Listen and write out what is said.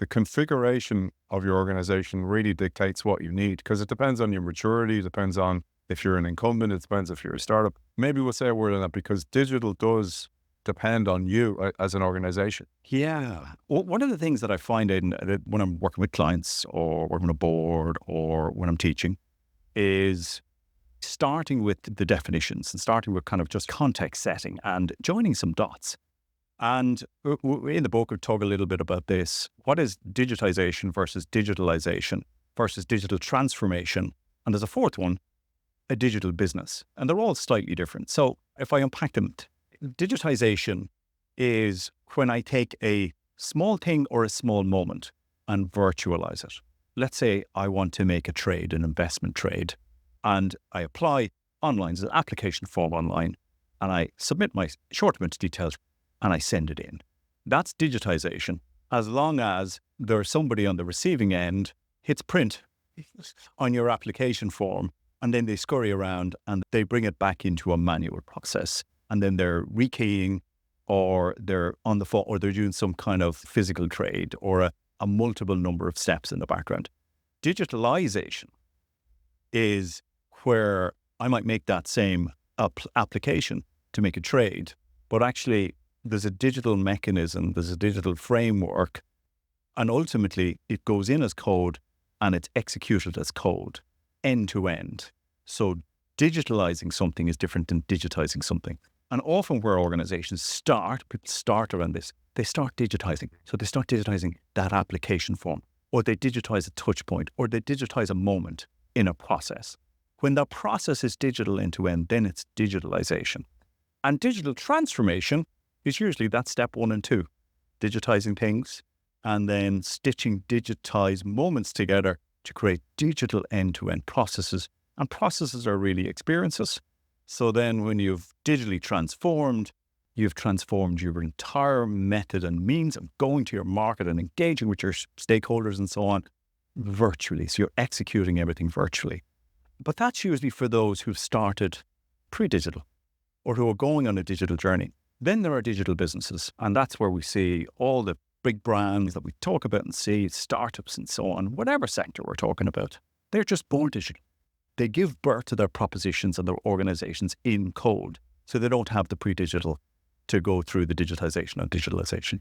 the configuration of your organization really dictates what you need, because it depends on your maturity, it depends on if you're an incumbent, it depends if you're a startup. Maybe we'll say a word on that, because digital does depend on you as an organization. Yeah. One of the things that I find that when I'm working with clients or working on a board or when I'm teaching is starting with the definitions and starting with kind of just context setting and joining some dots. And in the book, we talk a little bit about this. What is digitization versus digitalization versus digital transformation? And there's a fourth one, a digital business. And they're all slightly different. So if I unpack them, digitization is when I take a small thing or a small moment and virtualize it. Let's say I want to make a trade, an investment trade, and I apply online, there's an application form online, and I submit my short amount of details and I send it in. That's digitization, as long as there's somebody on the receiving end hits print on your application form, and then they scurry around and they bring it back into a manual process. And then they're rekeying, or they're on the phone, or they're doing some kind of physical trade, or a multiple number of steps in the background. Digitalization is where I might make that same application to make a trade, but actually there's a digital mechanism, there's a digital framework, and ultimately it goes in as code and it's executed as code, end to end. So digitalizing something is different than digitizing something. And often where organizations people start around this, they start digitizing. So they start digitizing that application form, or they digitize a touch point, or they digitize a moment in a process. When the process is digital end to end, then it's digitalization. And digital transformation is usually that step 1 and 2, digitizing things and then stitching digitized moments together to create digital end-to-end processes. And processes are really experiences. So then when you've digitally transformed, you've transformed your entire method and means of going to your market and engaging with your stakeholders and so on virtually. So you're executing everything virtually. But that's usually for those who've started pre-digital or who are going on a digital journey. Then there are digital businesses, and that's where we see all the big brands that we talk about and see, startups and so on, whatever sector we're talking about. They're just born digital. They give birth to their propositions and their organizations in code, so they don't have the pre-digital to go through the digitization and digitalization.